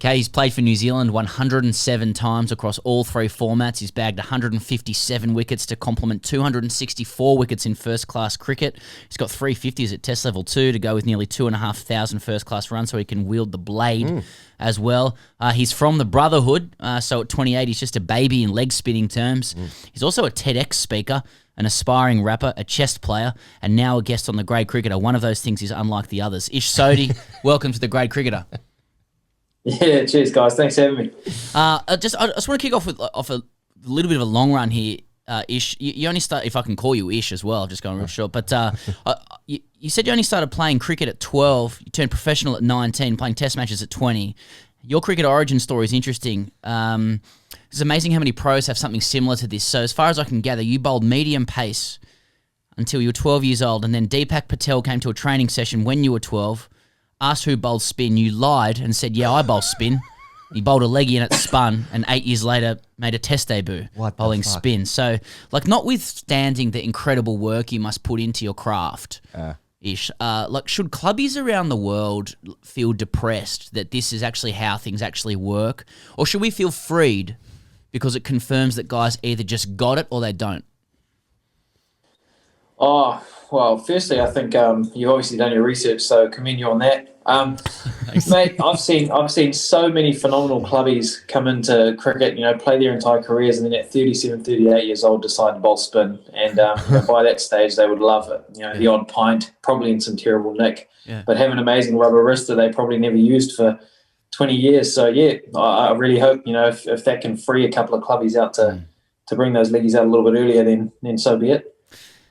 Okay, he's played for New Zealand 107 times across all three formats. He's bagged 157 wickets to complement 264 wickets in first-class cricket. He's got 350s at Test level 2 to go with nearly 2,500 first-class runs, so he can wield the blade as well. He's from the Brotherhood, so at 28, he's just a baby in leg spinning terms. He's also a TEDx speaker, an aspiring rapper, a chess player, and now a guest on The Grade Cricketer. One of those things is unlike the others. Ish Sodhi, welcome to The Grade Cricketer. Yeah, cheers, guys. Thanks for having me. I just want to kick off with a little bit of a long run here, Ish. You only start, if I can call you Ish as well, just going real short. But you said you only started playing cricket at 12. You turned professional at 19, playing test matches at 20. Your cricket origin story is interesting. It's amazing how many pros have something similar to this. So as far as I can gather, you bowled medium pace until you were 12 years old, and then Deepak Patel came to a training session when you were 12, asked who bowled spin. You lied and said, yeah, I bowl spin. He bowled a leggy and it spun, and 8 years later made a test debut bowling spin. So, like, notwithstanding the incredible work you must put into your craft, Ish, like, should clubbies around the world feel depressed that this is actually how things actually work? Or should we feel freed because it confirms that guys either just got it or they don't? Oh, well, firstly, I think you've obviously done your research, so commend you on that. Mate, I've seen so many phenomenal clubbies come into cricket, play their entire careers, and then at 37, 38 years old decide to bowl spin. And by that stage, they would love it. The odd pint, probably in some terrible nick, but have an amazing rubber wrist that they probably never used for 20 years. So, yeah, I really hope, if that can free a couple of clubbies out to bring those leggies out a little bit earlier, then so be it.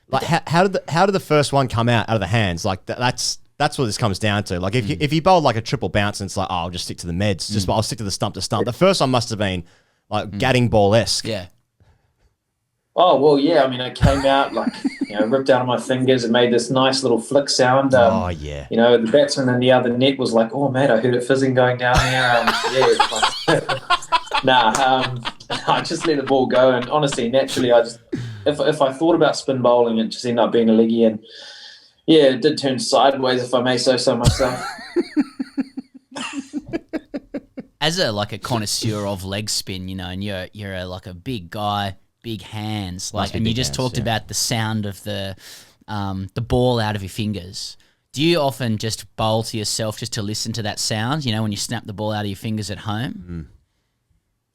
Like, how did the first one come out of the hands? Like, that's what this comes down to. Like, if you bowled like a triple bounce and it's like, oh, I'll just stick to the meds. I'll stick to the stump to stump. The first one must have been like Gadding ball-esque. Yeah. Oh, well, yeah. I mean, it came out like, ripped out of my fingers and made this nice little flick sound. The batsman in the other net was like, oh, mate, I heard it fizzing going down there. I just let the ball go. And honestly, naturally, if I thought about spin bowling, it just ended up being a leggy. And, yeah, it did turn sideways, if I may say so myself. As a connoisseur of leg spin, and you're a big guy, big hands, and you just talked about the sound of the ball out of your fingers. Do you often just bowl to yourself just to listen to that sound? When you snap the ball out of your fingers at home.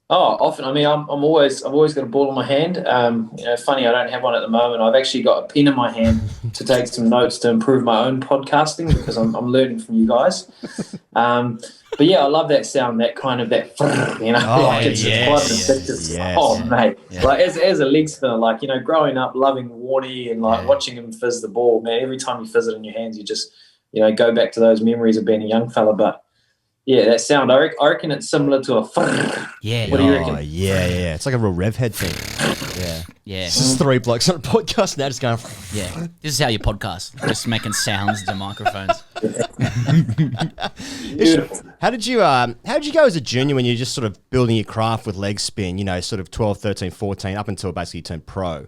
Oh, often. I mean, I've always got a ball in my hand. Funny, I don't have one at the moment. I've actually got a pen in my hand to take some notes to improve my own podcasting because I'm learning from you guys. But yeah, I love that sound, that kind of that. Oh, mate. Yeah. Like as a leg spinner, growing up loving Warnie and watching him fizz the ball, man. Every time you fizz it in your hands, you just go back to those memories of being a young fella. But yeah, that sound, I reckon it's similar to a. Yeah. What do you reckon? Yeah. It's like a real rev head thing. Yeah. This is three blokes on a podcast now just going. Yeah. This is how you podcast, just making sounds to microphones. How did you go as a junior when you're just sort of building your craft with leg spin, sort of 12, 13, 14, up until basically you turned pro?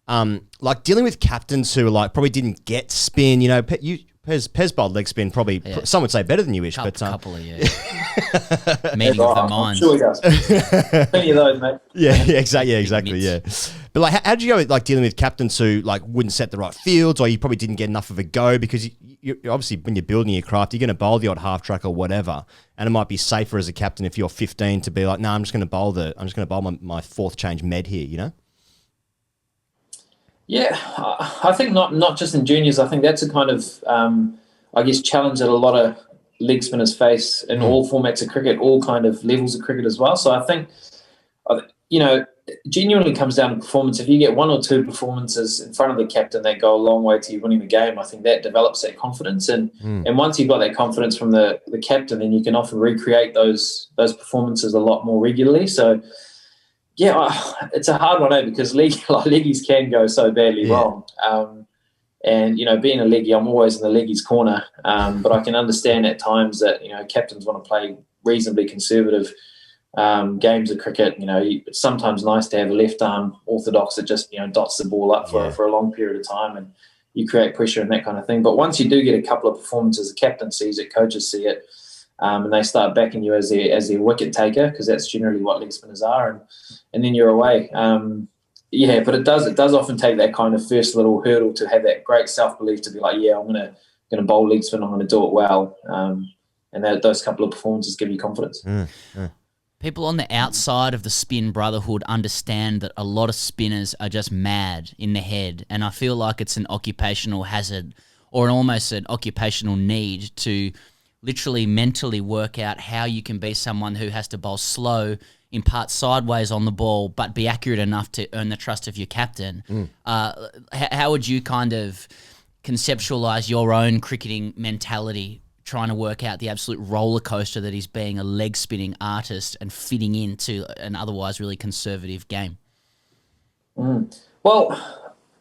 Dealing with captains who probably didn't get spin, Pez bowled leg spin probably, some would say better than you, Ish. Couple of years. Meeting of the minds. Sure he does. Plenty of those, mate. Yeah, exactly, yeah. But how did you go with dealing with captains who wouldn't set the right fields, or you probably didn't get enough of a go because you obviously when you're building your craft, you're going to bowl the odd half track or whatever, and it might be safer as a captain if you're 15 to be like, no, I'm just going to bowl my fourth change med here, Yeah, I think not just in juniors. I think that's a kind of, challenge that a lot of leg spinners face in all formats of cricket, all kind of levels of cricket as well. So I think, genuinely comes down to performance. If you get one or two performances in front of the captain that go a long way to you winning the game, I think that develops that confidence. And once you've got that confidence from the captain, then you can often recreate those performances a lot more regularly. So, yeah, it's a hard one, because leggies can go so badly wrong. And, being a leggy, I'm always in the leggies corner. But I can understand at times that, captains want to play reasonably conservative games of cricket. It's sometimes nice to have a left arm orthodox that just, dots the ball up for a long period of time and you create pressure and that kind of thing. But once you do get a couple of performances, the captain sees it, coaches see it, and they start backing you as their wicket taker, because that's generally what leg spinners are, and then you're away. But it does often take that kind of first little hurdle to have that great self-belief to be like, yeah, I'm gonna bowl leg spin, I'm gonna do it well, and those couple of performances give you confidence. People on the outside of the spin brotherhood understand that a lot of spinners are just mad in the head, and I feel like it's an occupational hazard or almost an occupational need to literally mentally work out how you can be someone who has to bowl slow, in part sideways on the ball, but be accurate enough to earn the trust of your captain. How would you kind of conceptualize your own cricketing mentality, trying to work out the absolute roller coaster that is being a leg spinning artist and fitting into an otherwise really conservative game? Well,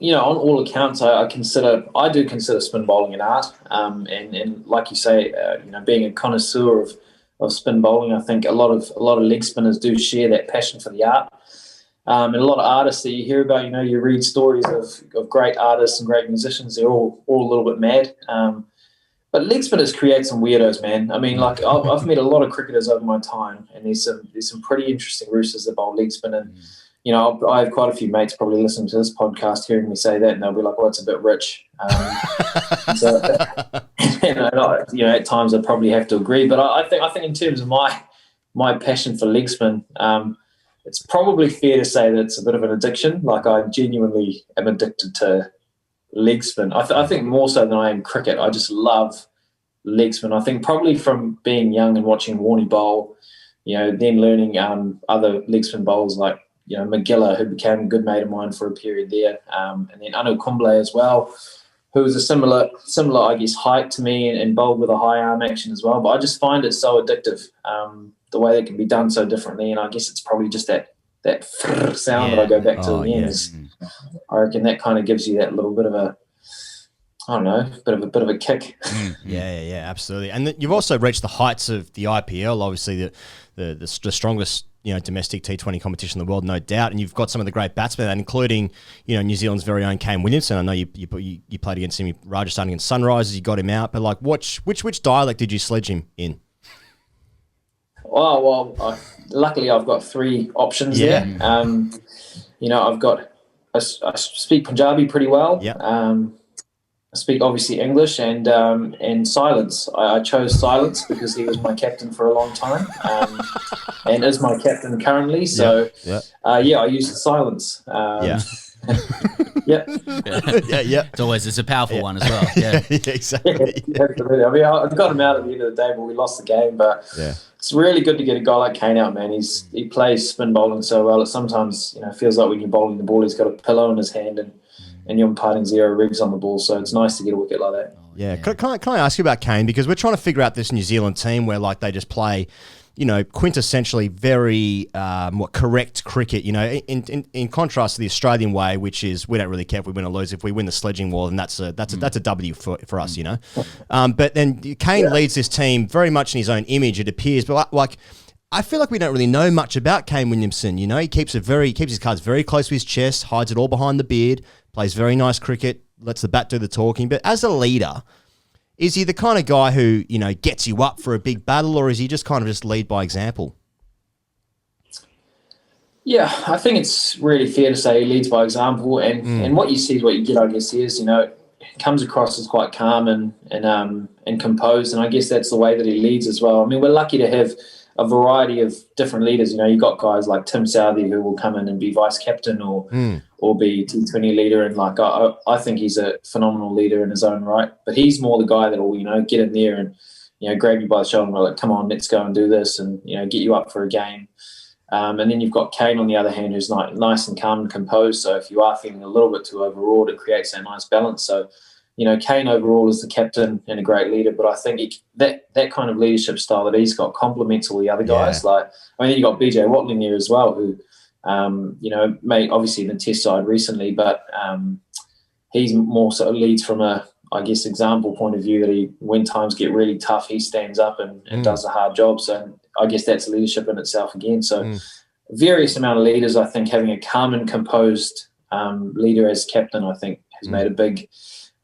on all accounts, I do consider spin bowling an art. And like you say, being a connoisseur of spin bowling, I think a lot of leg spinners do share that passion for the art. And a lot of artists that you hear about, you read stories of great artists and great musicians. They're all a little bit mad. But leg spinners create some weirdos, man. I mean, like I've met a lot of cricketers over my time, and there's some pretty interesting roosters that bowl leg spin. And I have quite a few mates probably listening to this podcast, hearing me say that, and they'll be like, "Well, it's a bit rich." So, at times I probably have to agree. But I think in terms of my passion for leg spin, it's probably fair to say that it's a bit of an addiction. Like, I genuinely am addicted to leg spin. I think more so than I am cricket. I just love leg spin. I think probably from being young and watching Warnie bowl, then learning other leg spin bowlers like McGillar, who became a good mate of mine for a period there, and then Anil Kumble as well, who was a similar I guess height to me and bowled with a high arm action as well. But I just find it so addictive, the way it can be done so differently, and I guess it's probably just that sound that I go back to again. I reckon that kind of gives you that little bit of a, I don't know, bit of a kick. Yeah, absolutely. And you've also reached the heights of the IPL, obviously the strongest domestic T20 competition in the world, no doubt. And you've got some of the great batsmen, including New Zealand's very own Kane Williamson. I know you played against him in Rajasthan against Sunrisers. You got him out, but like, which dialect did you sledge him in? Well, luckily I've got three options there. I've got I speak Punjabi pretty well. I speak obviously English and silence. I chose silence because he was my captain for a long time, and is my captain currently. So I used silence. It's a powerful one as well. Yeah, exactly. Absolutely. I mean, I got him out at the end of the day, but we lost the game. But it's really good to get a guy like Kane out, man. He plays spin bowling so well. It sometimes feels like when you're bowling the ball, he's got a pillow in his hand and you're imparting zero rigs on the ball. So it's nice to get a wicket like that. Yeah. Can I ask you about Kane? Because we're trying to figure out this New Zealand team where like they just play, quintessentially very correct cricket. In contrast to the Australian way, which is we don't really care if we win or lose. If we win the sledging war, then that's a W for us. But then Kane leads this team very much in his own image, it appears. But like I feel like we don't really know much about Kane Williamson. He keeps his cards very close to his chest, hides it all behind the beard, plays very nice cricket, lets the bat do the talking. But as a leader, is he the kind of guy who, gets you up for a big battle, or is he just kind of just lead by example? Yeah, I think it's really fair to say he leads by example, and what you see is what you get, I guess, is, comes across as quite calm and composed, and I guess that's the way that he leads as well. I mean, we're lucky to have a variety of different leaders. You've got guys like Tim Southey who will come in and be vice captain or be T20 leader, and I think he's a phenomenal leader in his own right. But he's more the guy that will get in there and grab you by the shoulder and be like, come on, let's go and do this, and get you up for a game. And then you've got Kane on the other hand, who's nice and calm and composed. So if you are feeling a little bit too overawed, it creates that nice balance. So Kane overall is the captain and a great leader, but I think that kind of leadership style that he's got complements all the other guys. Then you got BJ Watling there as well, who, made obviously in the Test side recently, but he's more sort of leads from a, I guess, example point of view that when times get really tough, he stands up and does the hard job. So I guess that's leadership in itself again. So various amount of leaders, I think having a calm and composed leader as captain, I think has made a big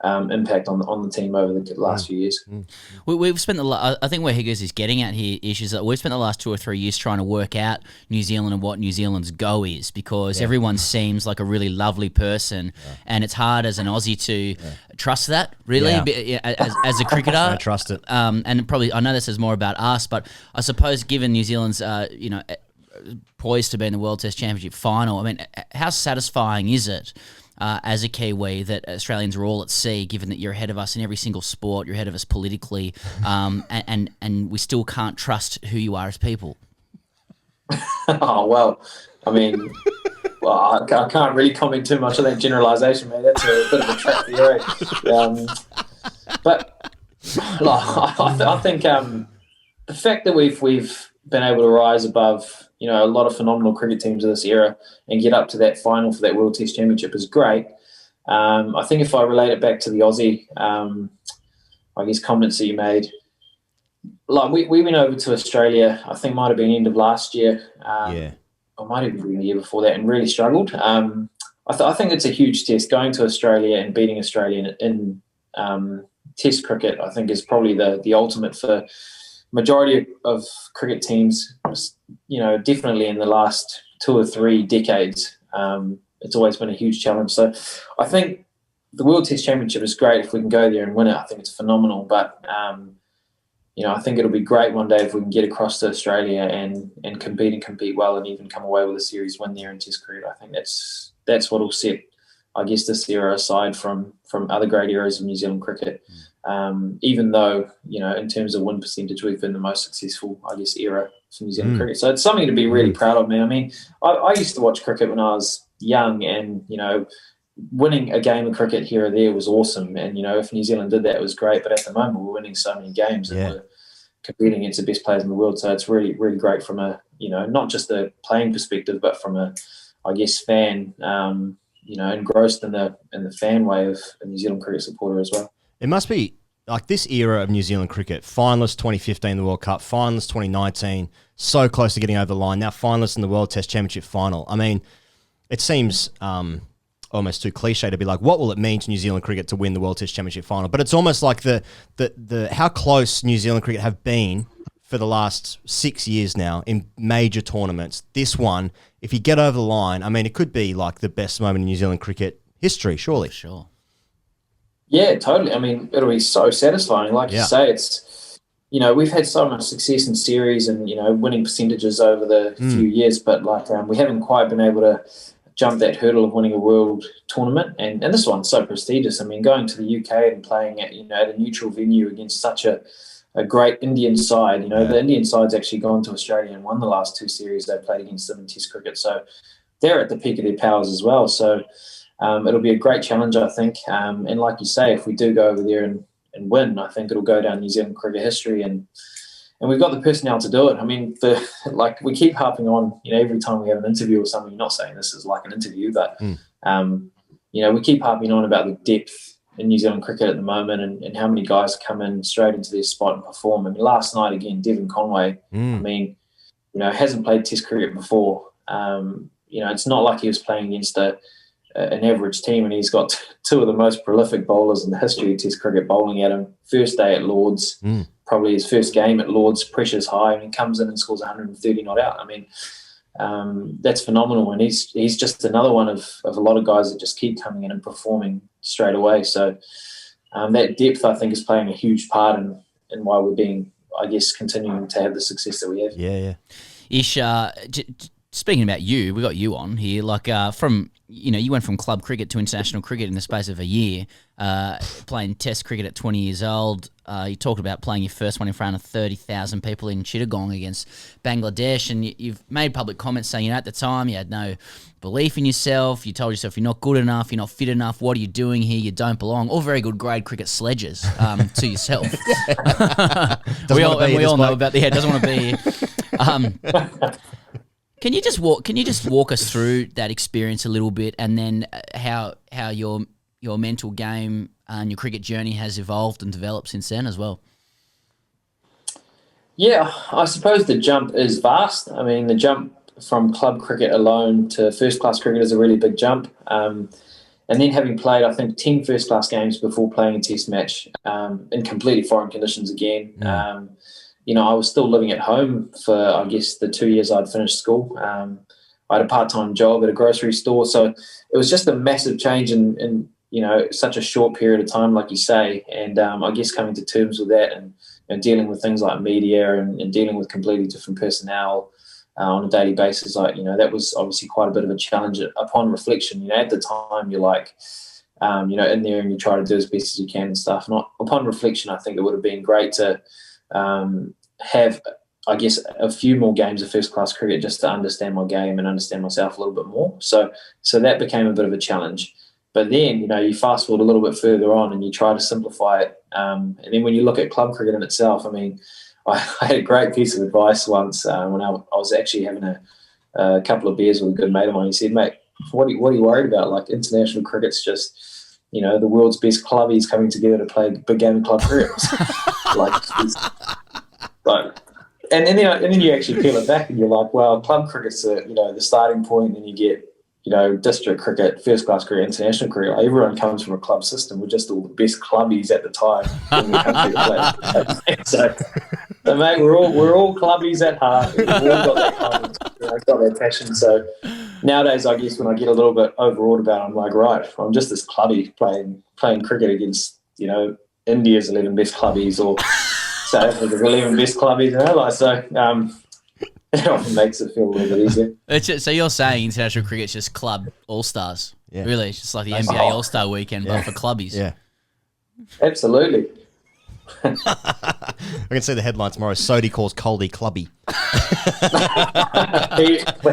impact on the team over the last few years. We've spent I think where Higgins is getting at here is that we've spent the last 2 or 3 years trying to work out New Zealand and what New Zealand's go is, because everyone seems like a really lovely person, and it's hard as an Aussie to trust that, really, as a cricketer. I trust it. And probably, I know this is more about us, but I suppose given New Zealand's, poised to be in the World Test Championship final, I mean, how satisfying is it as a Kiwi that Australians are all at sea, given that you're ahead of us in every single sport, you're ahead of us politically, and we still can't trust who you are as people? Oh, well, I mean, I can't really comment too much on that generalisation, man. That's a bit of a trap theory. But I think the fact that we've been able to rise above, a lot of phenomenal cricket teams of this era and get up to that final for that World Test Championship is great. I think if I relate it back to the Aussie, comments that you made, like we went over to Australia, I think might have been end of last year, or might have been the year before that, and really struggled. I think it's a huge test. Going to Australia and beating Australia in Test cricket, I think, is probably the ultimate for majority of cricket teams, definitely in the last 2 or 3 decades. It's always been a huge challenge. So I think the World Test Championship is great if we can go there and win it. I think it's phenomenal. But, I think it'll be great one day if we can get across to Australia and compete well, and even come away with a series win there in Test cricket. I think that's what will set, this era aside from other great eras of New Zealand cricket. Even though, in terms of win percentage, we've been the most successful, era for New Zealand cricket. So it's something to be really proud of, man. I mean, I used to watch cricket when I was young, and, winning a game of cricket here or there was awesome. And, if New Zealand did that, it was great. But at the moment, we're winning so many games and we're competing against the best players in the world. So it's really, really great from a, not just the playing perspective, but from a, fan, engrossed in the fan way of a New Zealand cricket supporter as well. It must be like this era of New Zealand cricket, finalists 2015 in the World Cup, finalists 2019, so close to getting over the line, now finalists in the World Test Championship final. I mean, it seems almost too cliche to be like, what will it mean to New Zealand cricket to win the World Test Championship final? But it's almost like the how close New Zealand cricket have been for the last 6 years now in major tournaments. This one, if you get over the line, I mean, it could be like the best moment in New Zealand cricket history, surely. For sure. Yeah, totally. I mean, it'll be so satisfying. Like you say, it's, we've had so much success in series and, winning percentages over the few years, but we haven't quite been able to jump that hurdle of winning a world tournament. And this one's so prestigious. I mean, going to the UK and playing at, at a neutral venue against such a great Indian side, the Indian side's actually gone to Australia and won the last 2 series they played against them in Test cricket. So they're at the peak of their powers as well. So it'll be a great challenge, I think. And like you say, if we do go over there and win, I think it'll go down New Zealand cricket history, and we've got the personnel to do it. I mean, we keep harping on, every time we have an interview or something, not saying this is like an interview, but, we keep harping on about the depth in New Zealand cricket at the moment and how many guys come in straight into their spot and perform. I mean, last night, again, Devon Conway, hasn't played Test cricket before. It's not like he was playing against an average team, and he's got 2 of the most prolific bowlers in the history of Test cricket bowling at him. First day at Lords, probably his first game at Lords, pressure's high, and he comes in and scores 130 not out. I mean, that's phenomenal, and he's just another one of a lot of guys that just keep coming in and performing straight away. So that depth, I think, is playing a huge part in why we're being, continuing to have the success that we have. Yeah. Ish, speaking about you, we got you on here. Like you went from club cricket to international cricket in the space of a year, playing Test cricket at 20 years old. You talked about playing your first one in front of 30,000 people in Chittagong against Bangladesh, and you've made public comments saying, at the time you had no belief in yourself. You told yourself you're not good enough, you're not fit enough. What are you doing here? You don't belong. All very good grade cricket sledges to yourself. we all know about the doesn't want to be here. Can you just walk us through that experience a little bit, and then how your mental game and your cricket journey has evolved and developed since then as well? Yeah, I suppose the jump is vast. I mean, the jump from club cricket alone to first-class cricket is a really big jump. And then having played, I think, 10 first-class games before playing a test match in completely foreign conditions again. I was still living at home for, I guess, the 2 years I'd finished school. I had a part-time job at a grocery store. So it was just a massive change in such a short period of time, like you say. And I guess coming to terms with that and dealing with things like media and dealing with completely different personnel on a daily basis, that was obviously quite a bit of a challenge. Upon reflection, at the time you're like, in there and you try to do as best as you can and stuff. And upon reflection, I think it would have been great to have, I guess, a few more games of first-class cricket just to understand my game and understand myself a little bit more. So that became a bit of a challenge. But then, you fast forward a little bit further on and you try to simplify it. And then when you look at club cricket in itself, I mean, I had a great piece of advice once when I was actually having a couple of beers with a good mate of mine. He said, "Mate, what are you worried about? Like, international cricket's just, the world's best clubbies coming together to play a big game of club cricket." And then you actually peel it back and you're like, well, club cricket's the starting point. Then you get district cricket, first class cricket, international cricket. Like, everyone comes from a club system. We're just all the best clubbies at the time in the country to play. So mate, we're all clubbies at heart. We've all got that got that passion. So nowadays, I guess when I get a little bit overawed about it, I'm like, right, I'm just this clubby playing cricket against India's 11 best clubbies or South Africa's 11 best clubbies. It often makes it feel a little bit easier. So you're saying international cricket's just club all-stars? Yeah. Really? It's just like the NBA All-Star weekend, but for clubbies? Yeah. Absolutely. I can see the headline tomorrow. Sodhi calls Coldy clubby.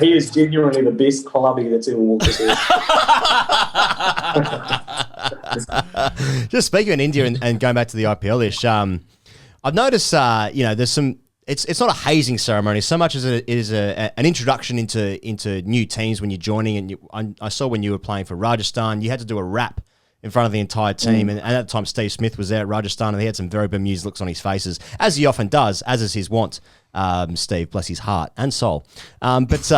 he is genuinely the best clubby that's ever walked this earth. Just speaking of India and going back to the IPL-ish, I've noticed, there's some. It's not a hazing ceremony so much as it is an introduction into new teams when you're joining. And I saw when you were playing for Rajasthan, you had to do a rap in front of the entire team. And at the time, Steve Smith was there at Rajasthan, and he had some very bemused looks on his faces, as he often does, as is his wont. Steve, bless his heart and soul. But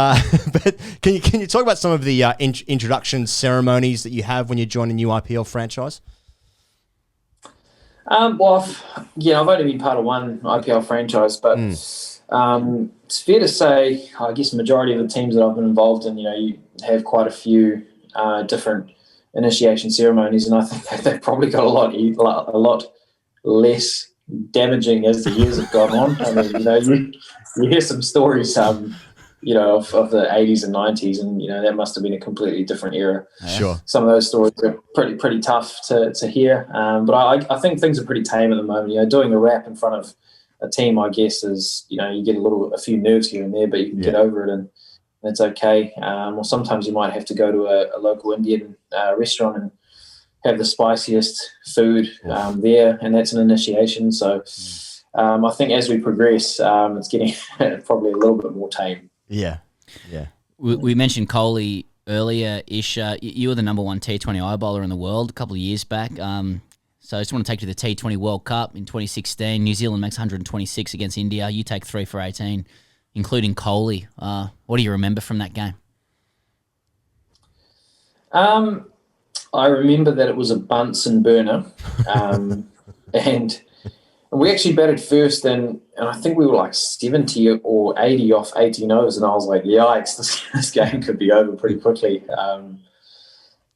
can you talk about some of the introduction ceremonies that you have when you join a new IPL franchise? I've only been part of one IPL franchise, but it's fair to say, I guess, the majority of the teams that I've been involved in, you have quite a few different initiation ceremonies, and I think they've probably got a lot less damaging as the years have gone on. I mean, you hear some stories, of the 80s and 90s, and that must have been a completely different era. Sure. Some of those stories are pretty tough to hear, but I think things are pretty tame at the moment. Doing a rap in front of a team, I guess, is you get a few nerves here and there, but you can get over it, and it's okay. Or sometimes you might have to go to a local Indian restaurant and have the spiciest food there, and that's an initiation. So I think as we progress, it's getting probably a little bit more tame. Yeah. We mentioned Kohli earlier. Ish, you were the number one T20 bowler in the world a couple of years back. So I just want to take you to the T20 World Cup in 2016. New Zealand makes 126 against India. You take 3 for 18, including Kohli. What do you remember from that game? I remember that it was a Bunsen burner, and we actually batted first, and I think we were like 70 or 80 off 18 overs, and I was like, yikes, this game could be over pretty quickly.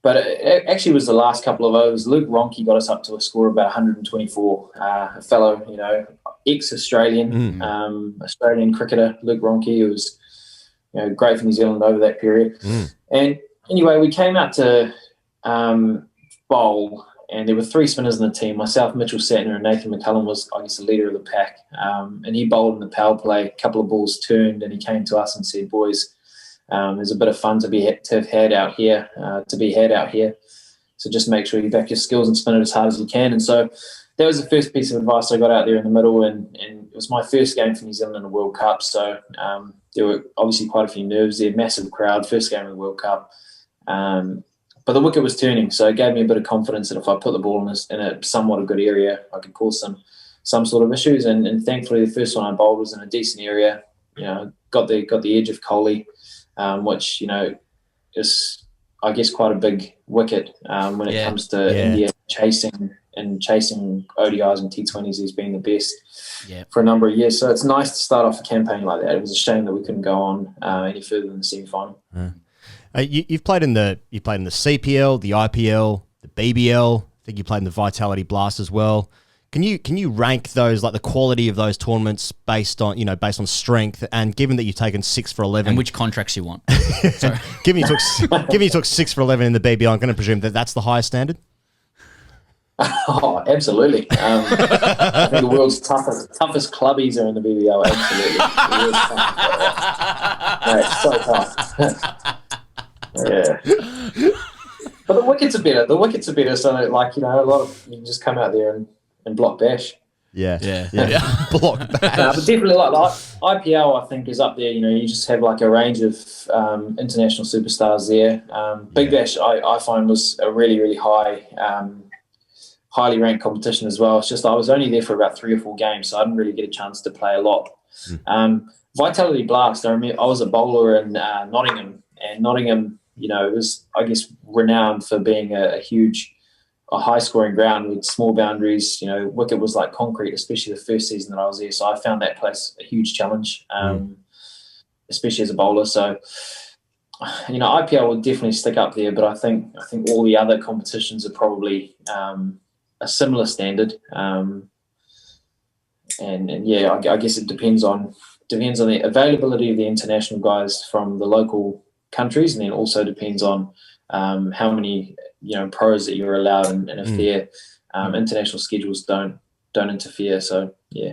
But it actually was the last couple of overs. Luke Ronchi got us up to a score of about 124. A fellow, ex-Australian Australian cricketer, Luke Ronchi, who was great for New Zealand over that period. And anyway, we came out to bowl, and there were 3 spinners in the team. Myself, Mitchell Satner, and Nathan McCullum was, I guess, the leader of the pack. And he bowled in the power play. A couple of balls turned, and he came to us and said, "Boys, there's a bit of fun to be had out here. So just make sure you back your skills and spin it as hard as you can." And so that was the first piece of advice I got out there in the middle, and it was my first game for New Zealand in the World Cup. So there were obviously quite a few nerves there, massive crowd, first game of the World Cup. But the wicket was turning, so it gave me a bit of confidence that if I put the ball in a somewhat a good area, I could cause some sort of issues. And thankfully, the first one I bowled was in a decent area. Got the edge of Kohli, which is I guess, quite a big wicket when it comes to India chasing ODIs and T20s. He's been the best for a number of years. So it's nice to start off a campaign like that. It was a shame that we couldn't go on any further than the semi-final. You've played in the CPL, the IPL, the BBL. I think you played in the Vitality Blast as well. Can you rank those, like the quality of those tournaments based on strength, and given that you've taken 6 for 11, and which contracts you want? Sorry. given you took 6 for 11 in the BBL, I'm going to presume that that's the highest standard. Oh, absolutely. I think the world's toughest clubbies are in the BBL. Absolutely, it's so tough. Yeah. But the wickets are better. So, like, a lot of you can just come out there and block bash. Yeah. Block bash. But definitely, like IPL, I think is up there. You just have like a range of international superstars there. Big Bash, I find, was a really, really highly ranked competition as well. It's just I was only there for about 3 or 4 games, so I didn't really get a chance to play a lot. Vitality Blast, I remember I was a bowler in Nottingham, and Nottingham, was, I guess, renowned for being a high-scoring ground with small boundaries. Wicket was like concrete, especially the first season that I was there. So I found that place a huge challenge, especially as a bowler. So, IPL would definitely stick up there, but I think all the other competitions are probably a similar standard. I guess it depends on the availability of the international guys from the local countries, and then also depends on how many pros that you're allowed, and if their international schedules don't interfere. So yeah.